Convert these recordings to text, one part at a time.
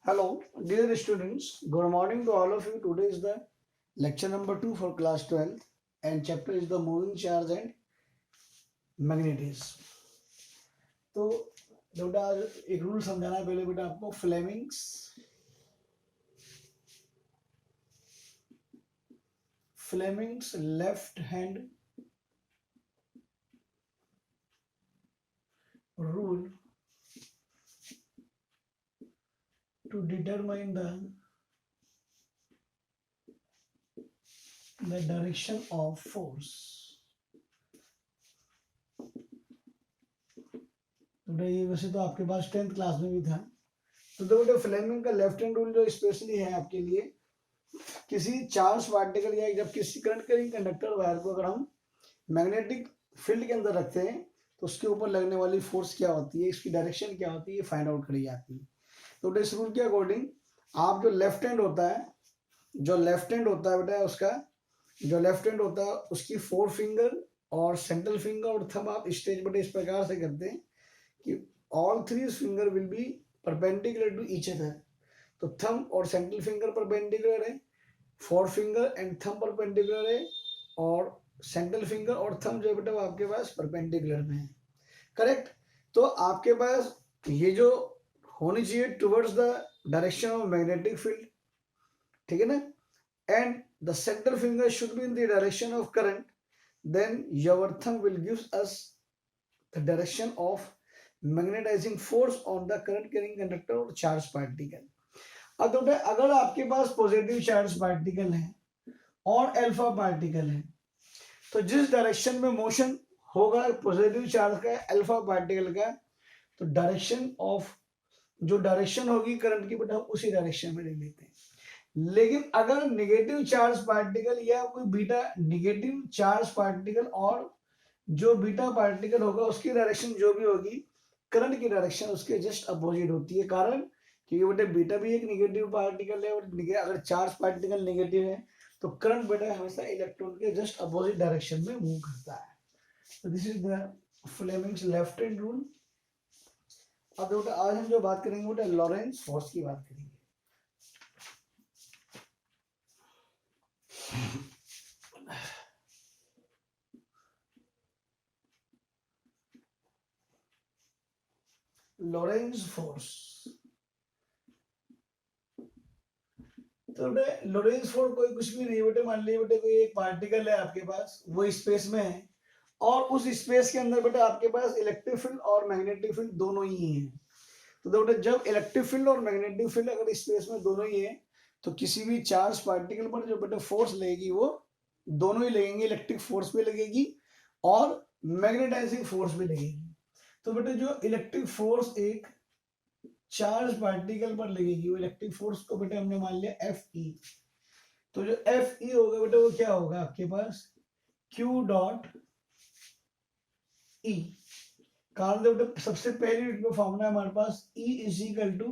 Hello, dear students. Good morning to all of you. Today is the lecture number 2 for class 12 and chapter is the moving charge and magnetism. तो बेटा आज एक rule समझाना है पहले बेटा आपको Fleming's left hand rule to determine the direction of force. तो ये वैसे तो आपके पास 10th क्लास में भी था। तो बेटा फ्लेमिंग का लेफ्ट हैंड रूल जो स्पेशली है आपके लिए, किसी चार्ज पार्टिकल या जब किसी करंट कैरिंग कंडक्टर वायर को अगर हम मैग्नेटिक फील्ड के अंदर रखते हैं तो उसके ऊपर लगने वाली फोर्स क्या होती है, इसकी डायरेक्शन क्या होती है, ये फाइंड आउट करी जाती है। तो इस रूल के अकॉर्डिंग आप जो लेफ्ट हैंड होता है बेटा उसका जो लेफ्ट हैंड होता है उसकी 4 फिंगर और सेंट्रल फिंगर और थंब आप स्टेज बेटा इस प्रकार से करते हैं कि all 3 finger will be perpendicular to each other. तो थंब और सेंट्रल फिंगर परपेंडिकुलर है, 4 फिंगर एंड थंब परपेंडिकुलर है और सेंट्रल फिंगर और थंब जो बेटा वो आपके पास परपेंडिकुलर में है। करेक्ट। तो आपके पास ये जो होनी चाहिए towards the direction of magnetic field, ठीक है ना, and the central finger should be in the direction of current, then your thumb will gives us the direction of magnetising force on the current carrying conductor और charge particle. अब तो अगर आपके पास positive charge particle है और alpha particle है तो जिस डायरेक्शन में मोशन होगा पॉजिटिव चार्ज का अल्फा पार्टिकल का, तो डायरेक्शन होगी करंट की बेटा हम उसी डायरेक्शन में ले लेते हैं। लेकिन अगर नेगेटिव चार्ज पार्टिकल या कोई बीटा नेगेटिव चार्ज पार्टिकल और जो बीटा पार्टिकल होगा उसकी डायरेक्शन जो भी होगी करंट की डायरेक्शन उसके जस्ट अपोजिट होती है। कारण क्योंकि बेटा बीटा भी एक नेगेटिव पार्टिकल है और अगर चार्ज पार्टिकल नेगेटिव है तो करंट बेटा हमेशा इलेक्ट्रॉन के जस्ट अपोजिट डायरेक्शन में मूव करता है। तो this is the Fleming's left hand rule. अब बेटा आज हम जो बात करेंगे बेटा लॉरेंस फोर्स की बात करेंगे। लॉरेंस फोर्स, तो लॉरेंस फोर्स कोई कुछ भी नहीं बेटे, मान लीजिए बेटे कोई एक पार्टिकल है आपके पास, वो स्पेस में है और उस स्पेस के अंदर बेटा आपके पास इलेक्ट्रिक फील्ड और मैग्नेटिक फील्ड दोनों ही हैं। तो बेटा जब इलेक्ट्रिक फील्ड और मैग्नेटिक फील्ड अगर स्पेस में दोनों ही है तो किसी भी चार्ज पार्टिकल पर जो बेटा फोर्स लगेगी वो दोनों ही लगेंगे, इलेक्ट्रिक फोर्स भी लगेगी और मैग्नेटाइजिंग फोर्स भी लगेगी। तो बेटा जो इलेक्ट्रिक फोर्स एक चार्ज पार्टिकल पर लगेगी वो इलेक्ट्रिक फोर्स को बेटा हमने मान लिया एफ ई। तो जो एफ ई होगा बेटा वो क्या होगा आपके पास क्यू डॉट ई। कारण बेटा सबसे पहले फॉर्मूला हमारे पास E is equal to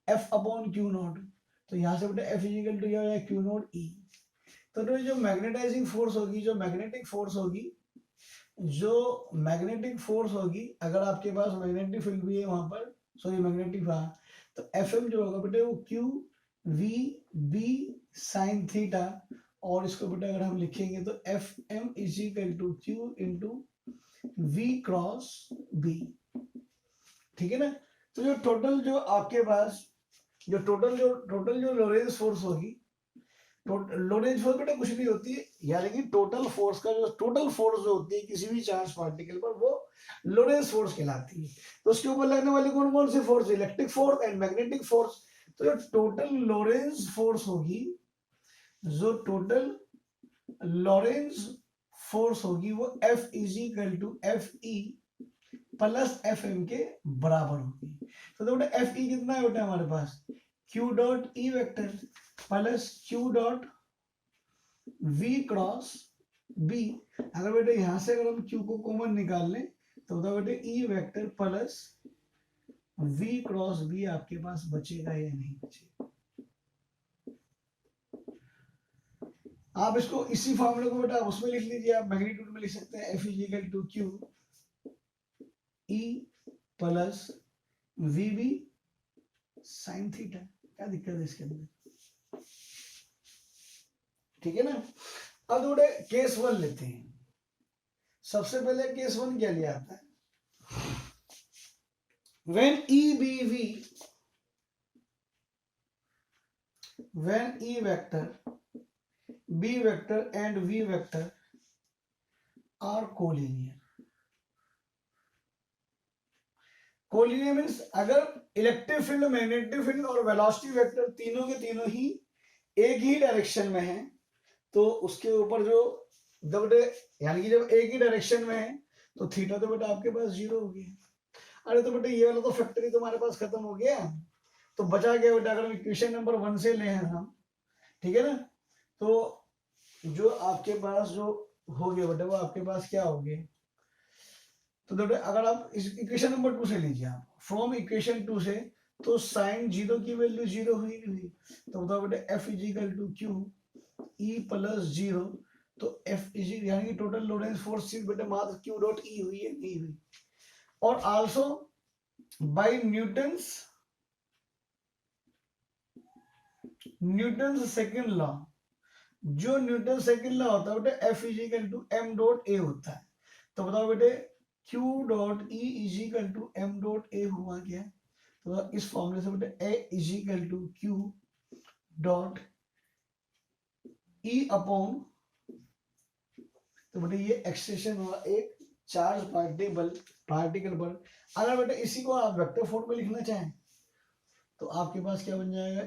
F upon Q naught. तो यहां से बेटा एफ इज इक्वल टू क्या हो जाएगा क्यू नॉट ई। तो जो मैग्नेटाइजिंग फोर्स होगी, जो मैग्नेटिक फोर्स होगी अगर आपके पास मैग्नेटिक फील्ड भी है वहां पर, सॉरी मैग्नेटिक, हाँ, तो एफ एम जो होगा बेटे वो Q V B sine theta, और इसको बेटा अगर हम लिखेंगे तो F M is equal to Q into V cross B, ठीक है ना। तो जो टोटल जो आपके पास जो लोरेंस फोर्स होगी, लोरेंस फोर्स बेटा कुछ भी होती है, यानी कि टोटल फोर्स जो होती है किसी भी चार्ज पार्टिकल पर वो लोरेंस फोर्स कहलाती है। तो उसके ऊपर लगने वाली कौन कौन सी force, electric force and magnetic force. तो जो टोटल लोरेंस फोर्स होगी, जो टोटल लोरेंस फोर्स होगी वो F is equal to F E plus F M के बराबर होगी। तो बेटा एफ ई कितना है बेटा हमारे पास Q dot E vector plus Q dot V cross B. अगर बेटे यहां से अगर हम क्यू को कॉमन निकाल लें तो बता बेटे E vector plus V cross B आपके पास बचेगा या नहीं बचेगा। आप इसको इसी फॉर्मूले को बेटा उसमें लिख लीजिए, आप मैग्नीट्यूड में लिख सकते हैं F is equal to Q E plus V B sine theta, क्या दिक्कत है इसके अंदर? ठीक है ना। अब थोड़े केस वन लेते हैं। सबसे पहले केस वन क्या लिया आता है? when EBV, when E vector, B vector and V vector are collinear. Collinear means अगर इलेक्ट्रिक फील्ड, मैग्नेटिक फील्ड और वेलोसिटी वेक्टर तीनों के तीनों ही एक ही डायरेक्शन में हैं, तो उसके ऊपर जो जब यानी कि जब एक ही डायरेक्शन में है तो थीटा तो बेटा आपके पास 0 हो गया। अरे तो बेटा ये वाला तो फैक्टर ही तुम्हारे पास खत्म हो गया, तो बचा गया बेटा अगर हम इक्वेशन नंबर 1 से ले हैं हम, ठीक है ना, तो जो आपके पास जो हो गया बेटा वो आपके पास क्या हो गया? तो बेटा अगर आप इस इक्वेशन नंबर 2 से लीजिए, आप फ्रॉम इक्वेशन 2 से, तो साइन 0 की वैल्यू 0 हुई नहीं हुई, तो बताओ बेटा F is equal to Q E plus 0, तो F इज यानी कि टोटल लोरेंस फोर्स बेटा मात्र क्यू डॉट ई हुई है, नहीं हुई। और also by Newton's second law, जो न्यूटन सेकंड लॉ होता है बेटा F is equal to m dot a होता है, तो बताओ बेटे Q dot E is equal to m dot a हुआ क्या? तो इस फॉर्मूले से बेटे A is equal to Q dot E upon, तो बेटे ये एक्सप्रेशन हुआ एक चार्ज पार्टिकल पर। अगर बेटे इसी को आप वेक्टर फॉर्म में लिखना चाहें तो आपके पास क्या बन जाएगा?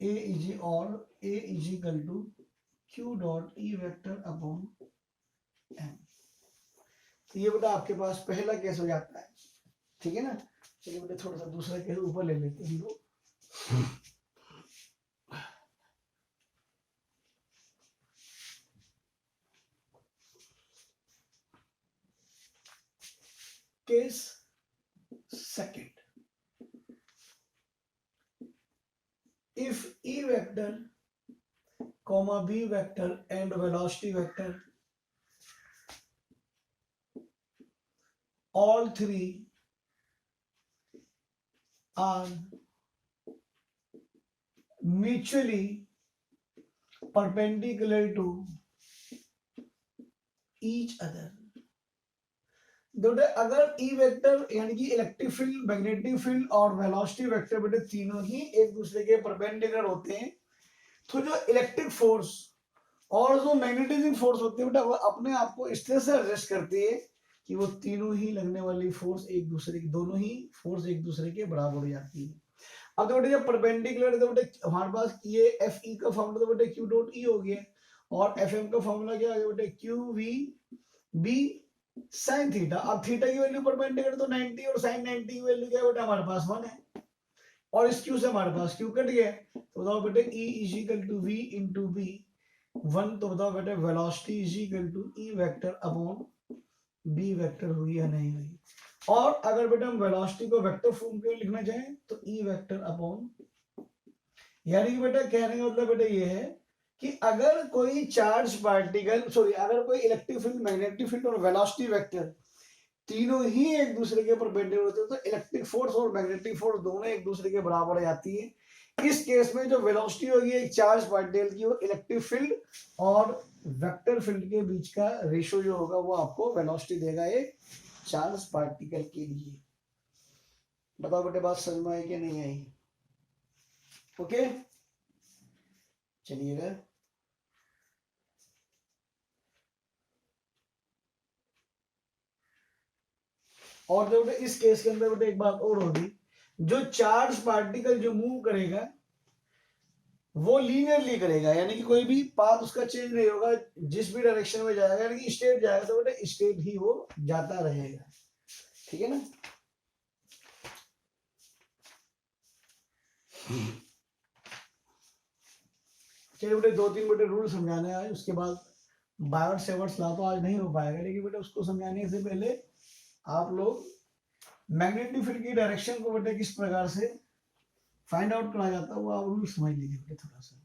ए इजी और a is equal to Q dot E vector upon M. तो ये बेटा आपके पास पहला केस हो जाता है, ठीक है ना। चलिए बेटा थोड़ा सा दूसरा केस ऊपर ले लेते हैं लोग। Case second, if E vector comma B vector and velocity vector all three are mutually perpendicular to each other, अगर E वेक्टर यानी कि इलेक्ट्रिक फील्ड, मैग्नेटिक फील्ड और वेलोसिटी वेक्टर बेटे तीनों ही एक दूसरे के परपेंडिकुलर होते हैं, तो जो इलेक्ट्रिक फोर्स और जो मैग्नेटिज्म फोर्स होती है बेटा वो अपने आप को इस तरह से एडजस्ट करती है कि वो तीनों ही लगने वाली फोर्स एक दूसरे की, दोनों ही फोर्स एक दूसरे के बराबर हो जाती है। अब तो बेटे जब परपेंडिकुलर, तो बेटे हमारे पास ये एफ ई का फॉर्मूला तो बेटे क्यू डॉट ई हो गया, और एफ एम का फॉर्मूला क्या आ गया बेटे? Q V B sine theta. अब थीटा की वैल्यू परपेंडिकुलर तो 90 और साइन 90 की वैल्यू क्या बेटा हमारे पास 1 है, और इस क्यू से हमारे पास क्यू कट गया, तो बताओ बेटे E is equal to V into B 1, तो बताओ बेटे velocity is equal to E vector upon B vector हुई या नहीं हुई। और अगर बेटा हम वेलोसिटी को वेक्टर फॉर्म में लिखना चाहें तो E वेक्टर अपॉन, यानी कि बेटा कहने का मतलब बेटा ये है कि अगर कोई चार्ज पार्टिकल, अगर कोई इलेक्ट्रिक फील्ड, मैग्नेटिक फील्ड और वेलोसिटी वेक्टर तीनों ही एक दूसरे के परपेंडिकुलर होते हैं, तो इलेक्ट्रिक फोर्स और मैग्नेटिक फोर्स दोनों एक दूसरे के बराबर हो जाती है। इस केस में जो वेलोसिटी होगी एक चार्ज पार्टिकल की, वो इलेक्ट्रिक फील्ड और वेक्टर फील्ड के बीच का रेशियो जो होगा वो आपको वेलोसिटी देगा एक चार्ज पार्टिकल के लिए। बताओ बेटे बात समझ में आई कि नहीं आई? ओके चलिएगा। और जो बेटे इस केस के अंदर बेटे एक बात और होगी, जो चार्ज पार्टिकल जो मूव करेगा वो लीनियरली करेगा, यानी कि कोई भी पाथ उसका चेंज नहीं होगा, जिस भी डायरेक्शन में जाएगा यानी कि स्ट्रेट जाएगा तो बेटा स्ट्रेट ही वो जाता रहेगा, ठीक है ना। चलिए बेटे 2-3 बेटे रूल समझाने हैं आज, उसके बाद बायवर्ड सेवर्ड्स ला तो आज नहीं हो पाएगा, लेकिन बेटे उसको समझाने से पहले आप लोग मैग्नेटिक फील्ड की डायरेक्शन को बेटे किस प्रकार से फाइंड आउट करा जाता है वो आप रूल समझ लीजिए बेटे थोड़ा सा।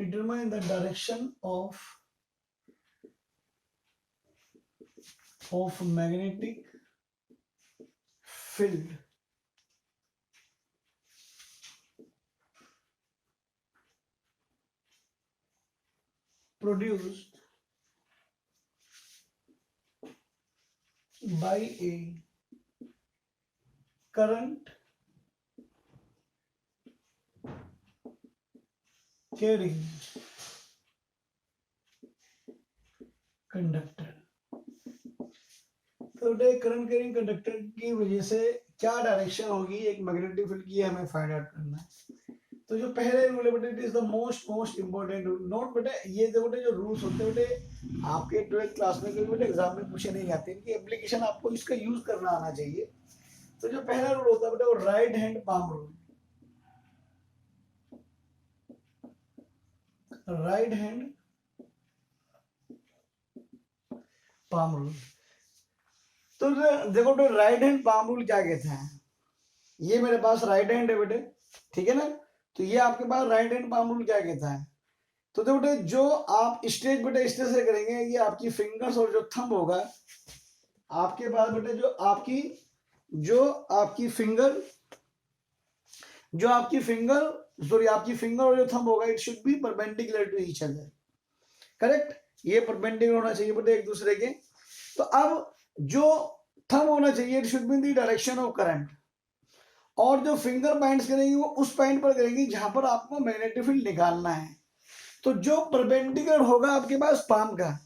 determine the direction of magnetic field produced by a current carrying conductor. तो करंट कैरिंग कंडक्टर की वजह से क्या डायरेक्शन होगी एक मैग्नेटिक फील्ड की, हमें फाइंड आउट करना है। तो जो पहले रूल है बेटे, it is the most important rule. Note बेटे, ये जो बेटे जो रूल्स होते हैं बेटे आपके 12th क्लास में कभी बेटे एग्जाम में पूछे नहीं जाते, इनकी एप्लीकेशन आपको इसका यूज करना आना चाहिए। तो जो पहला रूल होता है बेटे वो right hand palm rule. Right hand palm rule. तो देखो बेटे राइट हैंड पाम रूल क्या कहते हैं, ये मेरे पास राइट हैंड है बेटे, ठीक है ना। तो ये आपके पास राइट हैंड पाम रूल क्या कहता है, तो देखो बेटे जो आप स्ट्रेच बेटे इस तरह से करेंगे, ये आपकी फिंगर्स और जो थंब होगा आपके पास बेटे जो आपकी फिंगर और जो थंब होगा, it should be perpendicular to each other, correct. ये परपेंडिकुलर होना चाहिए बेटे एक दूसरे के। तो अब जो थंब होना चाहिए, it should be in the direction of current, और जो फिंगर पॉइंट्स करेंगे वो उस पॉइंट पर करेंगे जहां पर आपको मैग्नेटिक फील्ड निकालना है। तो जो परपेंडिकुलर होगा आपके पास पाम का,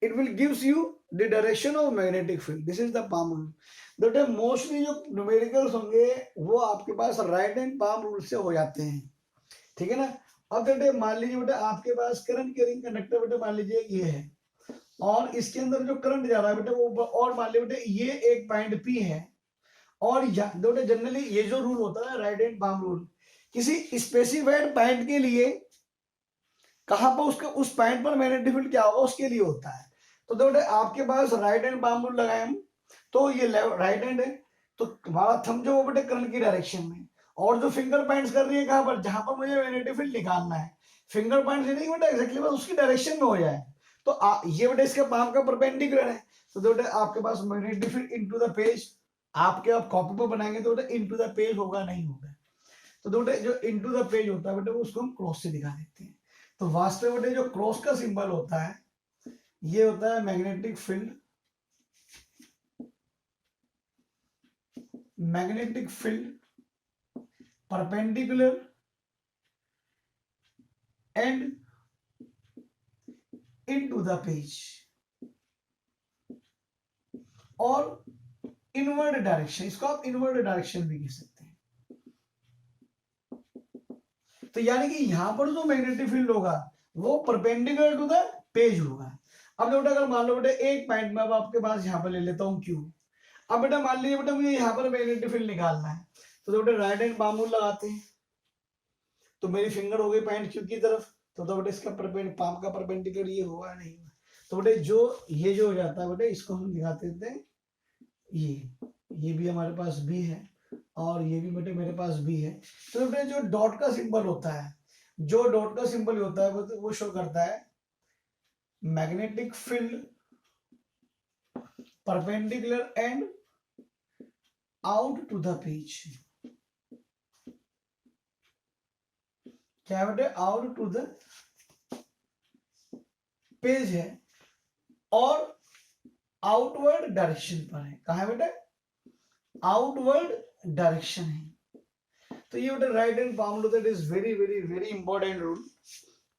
it will gives you the direction of magnetic field, this is the palm rule. बेटे मोस्टली जो न्यूमेरिकल्स होंगे वो आपके पास राइट हैंड पाम रूल से हो जाते हैं, ठीक है ना। अब बेटे मान लीजिए बेटे आपके पास करंट कैरिंग कंडक्टर बेटे मान लीजिए ये है, और इसके अंदर जो करंट जा रहा है बेटे वो, और मान लीजिए बेटे ये एक पॉइंट पी है, और बेटे जनरली ये जो रूल होता है राइट हैंड पाम रूल, किसी स्पेसिफाइड पॉइंट के लिए कहां पर उसका उस पॉइंट पर मैग्नेटिक फील्ड क्या होगा उसके लिए होता है। तो बेटे आपके पास राइट हैंड पाम रूल लगाए हम, तो ये राइट हैंड है, तो हमारा थंब जो बेटे करंट की डायरेक्शन में, और जो फिंगर पॉइंट्स कर रही है कहां पर, जहां पर मुझे मैग्नेटिक फील्ड निकालना है। फिंगर पॉइंट्स नहीं बेटा एग्जैक्टली बस उसकी डायरेक्शन में हो जाए। तो ये बेटे इसके पाम का परपेंडिकुलर है, तो बेटे आपके पास magnetic field into the page, आप कॉपी पर बनाएंगे तो बेटे इनटू द पेज होगा नहीं होगा। तो बेटे जो इनटू द पेज होता है बेटे वो उसको हम क्रॉस से दिखा देते हैं। तो वास्तव में जो क्रॉस का सिंबल होता है ये होता है magnetic field, perpendicular and into the page, और इनवर्ड डायरेक्शन, इसको आप इनवर्ड डायरेक्शन भी कह सकते हैं। तो यानी कि यहां पर जो मैग्नेटिक फील्ड होगा वो परपेंडिकुलर टू द पेज होगा। अब बेटा अगर मान लो बेटा एक पॉइंट में अब आपके पास यहां पर ले लेता हूं क्यू, अब बेटा मान लीजिए बेटा मुझे यहां पर मैग्नेटिक फील्ड निकालना है, तो बेटा राइट हैंड पाम रूल लगाते हैं, तो मेरी फिंगर हो गई पॉइंट क्यू की तरफ, तो बेटा इसका पाम का परपेंडिकुलर ये हुआ नहीं हुआ, तो बेटे ये जो हो जाता है बेटे इसको हम दिखाते हैं ये भी हमारे पास बी है, और ये भी बेटे मेरे पास बी है। तो बेटे जो डॉट का सिंबल होता है, वो शो करता है magnetic field perpendicular and out to the page. क्या बेटे आउट टू द पेज है, और आउटवर्ड डायरेक्शन पर है। कहा है बेटा आउटवर्ड डायरेक्शन है। तो ये बेटा right hand palm rule, that is very very very important rule,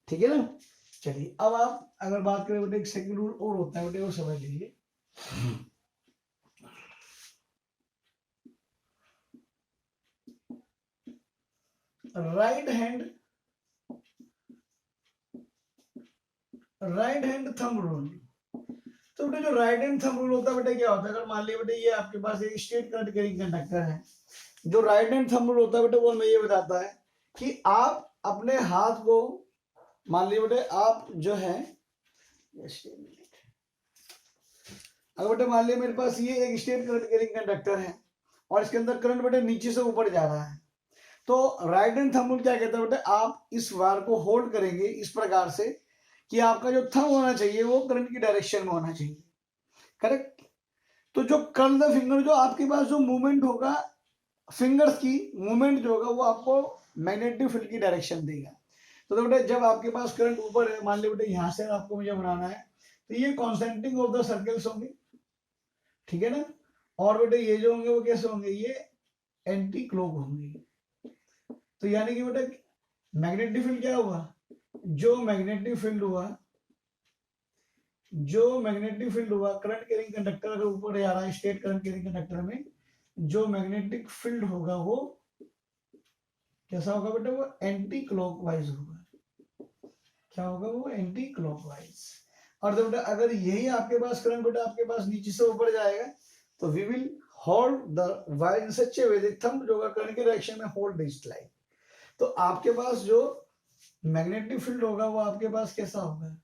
ठीक है ना। चलिए अब आप अगर बात करें बेटे एक सेकंड रूल और होता है बेटे, वो समझ लीजिए। Right hand thumb rule. तो बेटे जो राइट हैंड थंब रूल होता है बेटे क्या होता है, अगर मान लिया बेटे ये आपके पास एक स्ट्रेट करंट कैरिंग कंडक्टर है, जो राइट हैंड थंब रूल होता है बेटे वो हमें ये बताता है कि आप अपने हाथ को, मान लीजिए बेटे आप जो है, अगर बेटे मान लिया मेरे पास ये एक स्ट्रेट करंट कैरिंग कंडक्टर है, और इसके अंदर करंट बेटे नीचे से ऊपर जा रहा है, तो राइट हैंड थंब रूल क्या कहता है बेटा, आप इस वायर को होल्ड करेंगे इस प्रकार से कि आपका जो थंब होना चाहिए वो करंट की डायरेक्शन में होना चाहिए, करेक्ट। तो जो कर्ल द फिंगर, जो आपके पास जो मूवमेंट होगा फिंगर्स की मूवमेंट जो होगा वो आपको मैग्नेटिक फील्ड की डायरेक्शन देगा। तो बेटा जब आपके पास करंट ऊपर है, मान लो बेटा यहाँ से आपको मुझे बनाना है, तो ये कॉन्सेंट्रिक ऑफ द सर्कल्स होंगे, ठीक है ना। और बेटा ये जो होंगे वो कैसे होंगे, ये एंटी क्लॉक होंगे। तो यानी कि बेटा मैग्नेटिक फील्ड क्या हुआ, जो मैग्नेटिक फील्ड हुआ, जो मैग्नेटिक फील्ड हुआ करंट कैरिंग कंडक्टर के ऊपर जा रहा है, स्टेट करंट कैरिंग कंडक्टर में जो मैग्नेटिक फील्ड होगा वो कैसा होगा बेटा, वो एंटी क्लॉकवाइज होगा। क्या होगा, वो एंटी क्लॉकवाइज। और तो बेटा अगर यही आपके पास करंट बेटा आपके पास नीचे से ऊपर जाएगा तो we will hold the wire in such a way the thumb जो होगा करंट की डायरेक्शन में होल्ड दिस लाइन। तो आपके पास जो मैग्नेटिक फील्ड होगा वो आपके पास कैसा होगा,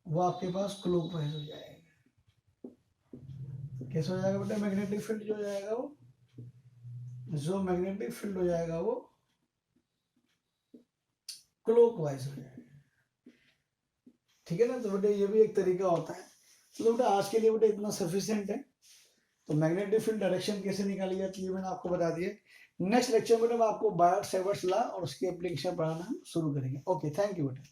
वो आपके पास क्लॉकवाइज हो जाएगा। कैसा हो जाएगा बेटा, मैग्नेटिक फील्ड जो जाएगा वो, जो मैग्नेटिक फील्ड हो जाएगा वो क्लॉकवाइज हो जाएगा, ठीक है ना। तो बेटा ये भी एक तरीका होता है। तो बेटा आज के लिए बेटा इतना सफिशिएंट है। तो मैग्नेटिक फील्ड डायरेक्शन कैसे निकाली जाती है मैंने आपको बता दिया। नेक्स्ट लेक्चर में मैं आपको बायट सेवर्ट्स लॉ और उसकी एप्लीकेशन पढ़ाना शुरू करेंगे। ओके, थैंक यू बेटा।